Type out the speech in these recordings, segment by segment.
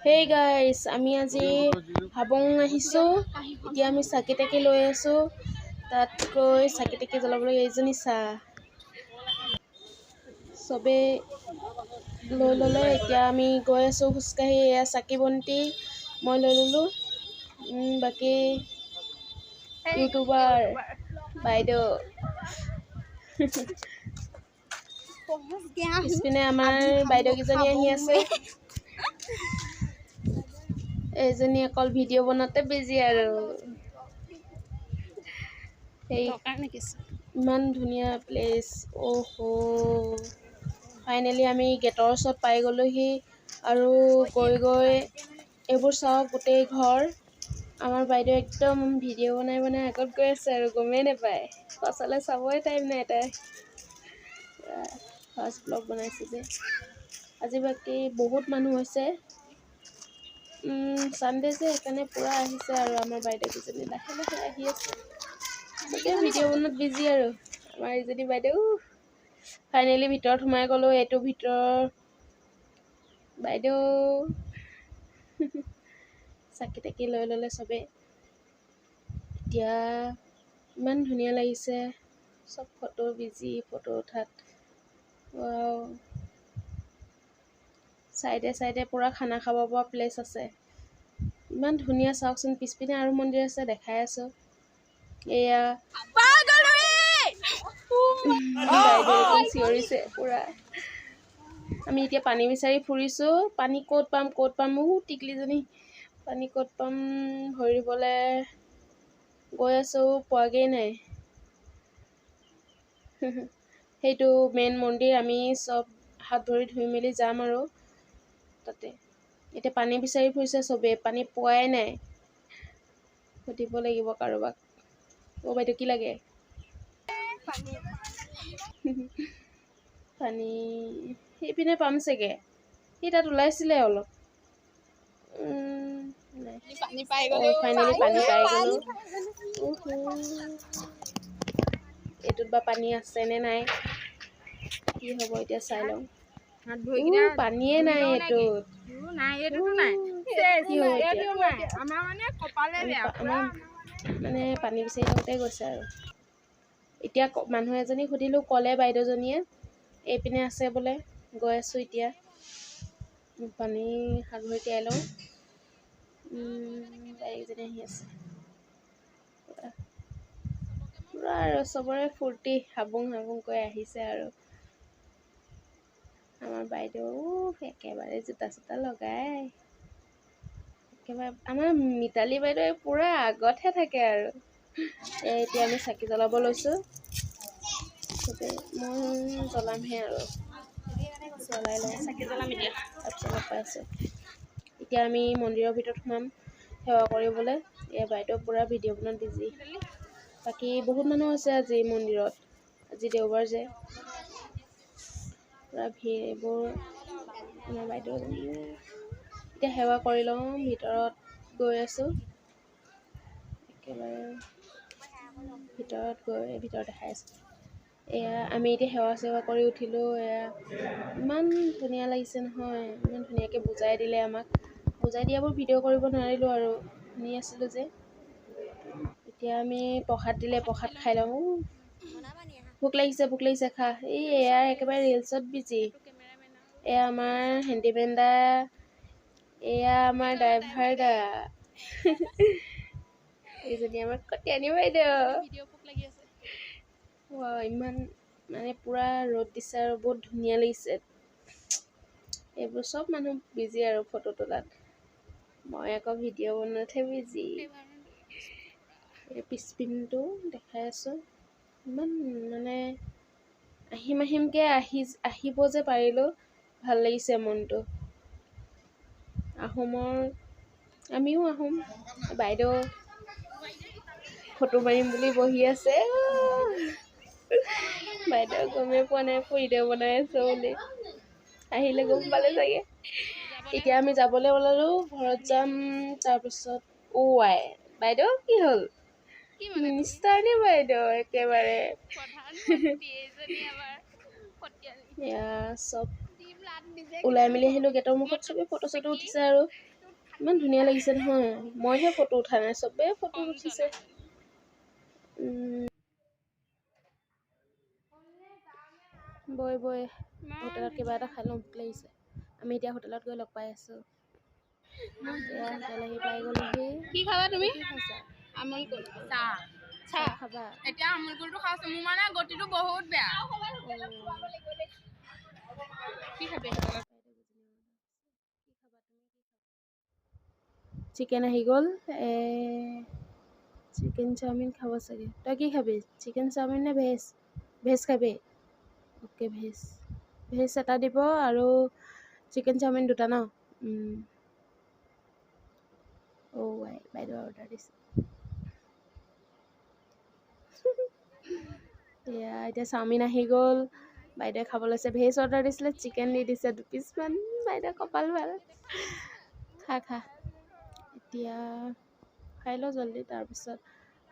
Hey guys, আমি আজি হাবং আহিছো। এতিয়া আমি চাকি তাকি লৈ আছো। তাত গৈ চাকি তাকি জ্বলাবলৈ এইজনী চা চবে লৈ ল'লে। এতিয়া আমি গৈ আছো খোজকাঢ়ি। এয়া চাকি বন্তি মই লৈ ল'লো। বাকী ইউটিউবাৰ বাইদেউ পিছপিনে আমাৰ বাইদেউকেইজনী আহি আছে। এইজনী অকল ভিডিঅ' বনাওঁতে বিজি আৰু সেই ইমান ধুনীয়া প্লেচ। অহ' ফাইনেলি আমি গেটৰ ওচৰত পাই গ'লোহি আৰু গৈ এইবোৰ চাওক গোটেই ঘৰ। আমাৰ বাইদেউ একদম ভিডিঅ' বনাই আগত গৈ আছে আৰু গমেই নাপায়। পাছলৈ চাবই টাইম নাই তাই। ফাৰ্ষ্ট ব্লগ বনাইছে যে আজি। বাকী বহুত মানুহ হৈছে। চানডে যে সেইকাৰণে পূৰা আহিছে আৰু আমাৰ বাইদেউকেইজনী লাহে লাহে আহি আছে। চবে ভিডিঅ' বনোৱাত বিজি আৰু আমাৰ এইজনী বাইদেউ ফাইনেলি ভিতৰত সোমাই গ'লো। এইটো ভিতৰৰ বাইদেউ চাকি তাকি লৈ ল'লে চবে। এতিয়া ইমান ধুনীয়া লাগিছে। চব ফটো বিজি ফটো উঠাত। চাইডে চাইডে পুৰা খানা খাব পৰা প্লেচ আছে। ইমান ধুনীয়া চাওকচোন। পিছপিনে আৰু মন্দিৰ আছে দেখাই আছো। এয়া বাইদেউ চিঞৰিছে পুৰা। আমি এতিয়া পানী বিচাৰি ফুৰিছো। পানী ক'ত পাম টিকলিজনী পানী ক'ত পাম ভৰিবলৈ গৈ আছো। পোৱাগেই নাই। সেইটো মেইন মন্দিৰ। আমি চব হাত ভৰি ধুই মেলি যাম আৰু তাতে। এতিয়া পানী বিচাৰি ফুৰিছে চবে। পানী পোৱাই নাই। সুধিব লাগিব কাৰোবাক। অ' বাইদেউ কি লাগে? পানী সেইপিনে পাম চাগে। সি তাত ওলাইছিলে অলপ। ফাইনেলি পানী পাই গ'লো। এইটোত বা পানী আছে নে নাই কি হ'ব এতিয়া চাই লওঁ। পানীয়ে নাই এইটোত। আমাৰ মানে পানী বিচাৰি থাকোঁতে গৈছে আৰু এতিয়া মানুহ এজনী সুধিলোঁ, ক'লে বাইদেউজনীয়ে এইপিনে আছে বোলে। গৈ আছোঁ এতিয়া। পানী হাত ভৰি তিয়াই লওঁ। বাইদেউজনী আহি আছে পুৰা আৰু চবৰে ফূৰ্তি। হাবুং কৈ আহিছে আৰু আমাৰ বাইদেউ একেবাৰে জোতা চোতা লগাই একেবাৰে। আমাৰ মিতালী বাইদেউ পুৰা আগতহে থাকে আৰু এতিয়া আমি চাকি জ্বলাব লৈছোঁ চবেই। মই জ্বলামহে আৰু জ্বলাই লওঁ। চাকি জ্বলাম এতিয়া। তাৰপিছত লগ পাই আছোঁ। এতিয়া আমি মন্দিৰৰ ভিতৰত সোমাম সেৱা কৰিবলৈ। এয়া বাইদেউ পুৰা ভিডিঅ' বনোৱাত বিজি। বাকী বহুত মানুহ আছে আজি মন্দিৰত। আজি দেওবাৰ যে পুৰা ভিৰ। এইবোৰ আমাৰ বাইদেউ এতিয়া সেৱা কৰি লওঁ। ভিতৰত গৈ আছোঁ একেবাৰে। ভিতৰত দেখাই আছোঁ। এয়া আমি এতিয়া সেৱা চেৱা কৰি উঠিলোঁ। এয়া ইমান ধুনীয়া লাগিছে নহয়। ইমান ধুনীয়াকৈ বুজাই দিলে আমাক। বুজাই দিয়াবোৰ ভিডিঅ' কৰিব নোৱাৰিলোঁ আৰু শুনি আছিলোঁ যে। এতিয়া আমি প্ৰসাদ দিলে প্ৰসাদ খাই লওঁ। ভোক লাগিছে খা। এয়া একেবাৰে ৰিলচত বিজি। এয়া আমাৰ হেণ্ডিমেন দা। এয়া আমাৰ ড্ৰাইভাৰ দা। এইজনী আমাৰ কটীয়ানী বাইদেউ। ইমান মানে পুৰা ৰ'দ দিছে আৰু বহুত ধুনীয়া লাগিছে। এইবোৰ চব মানুহ বিজি আৰু ফটো তোলাত। মই আকৌ ভিডিঅ' বনোৱাতহে বিজি। পিছপিনটো দেখাই আছোঁ। ইমান মানে আহিমকৈ আহিব যে পাৰিলোঁ। ভাল লাগিছে মনটো। আমিও আহোম। বাইদেউ ফটো মাৰিম বুলি বহি আছে। বাইদেউ গমেই পোৱা নাই ভিডিঅ' বনাই আছোঁ বুলি। আহিলে গম পালে চাগে। এতিয়া আমি যাবলৈ ওলালোঁ। ঘৰত যাম। তাৰপিছত বাইদেউ কি হ'ল? মিনিষ্টাৰ নে বাইদেউ একেবাৰে। এয়া চব ওলাই মেলি আহিলোঁ। গেটৰ মুখত চবেই ফটো চটো উঠিছে আৰু ইমান ধুনীয়া লাগিছে নহয়। মইহে ফটো উঠা নাই, চবেই ফটো উঠিছে। বৈ হোটেলত কিবা এটা খাই লওঁ, ভোক লাগিছে। আমি এতিয়া হোটেলত গৈ লগ পাই আছোঁ। এতিয়া হোটেল আহি পাই গ'লোহি। কি খাবা তুমি? কি খাইছা? আমুল কুল চাহ খাবা? এতিয়া আমুল কুলটো খাইছো, মোৰ মানে গতিটো বহুত বেয়া। কি খাবি? চিকেন আহি গ'ল। চিকেন চাওমিন খাব চাগে। তই কি খাবি? চিকেন চাওমিন নে ভেজ? ভেজ খাবি? অ'কে ভেজ এটা দিব আৰু চিকেন চাওমিন 2টা ন? বাইদেউ অৰ্ডাৰ দিছে। এতিয়া চাওমিন আহি গ'ল। বাইদেৱে খাব লৈছে। ভেজ অৰ্ডাৰ দিছিলে, চিকেন দি দিছে 2 পিচমান। বাইদেউ কপাল ভাল। খা। এতিয়া খাই লওঁ জল্দি, তাৰপিছত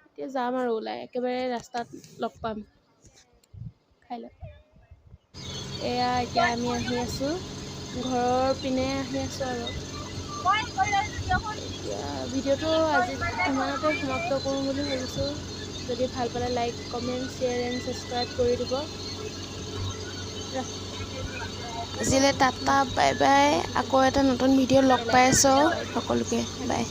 এতিয়া যাম আৰু ওলাই। একেবাৰে ৰাস্তাত লগ পাম। খাই লওঁ। এতিয়া আমি আহি আছোঁ। ঘৰৰ পিনে আহি আছোঁ আৰু। এতিয়া ভিডিঅ'টো আজি ইমানতে সমাপ্ত কৰোঁ বুলি ভাবিছোঁ। যদি ভাল পালে like, comment, share and subscribe কৰি দিব। আজিলৈ টাটা, বাই বাই। আকৌ এটা নতুন ভিডিঅ' লগ পাই আছোঁ সকলোকে। বাই।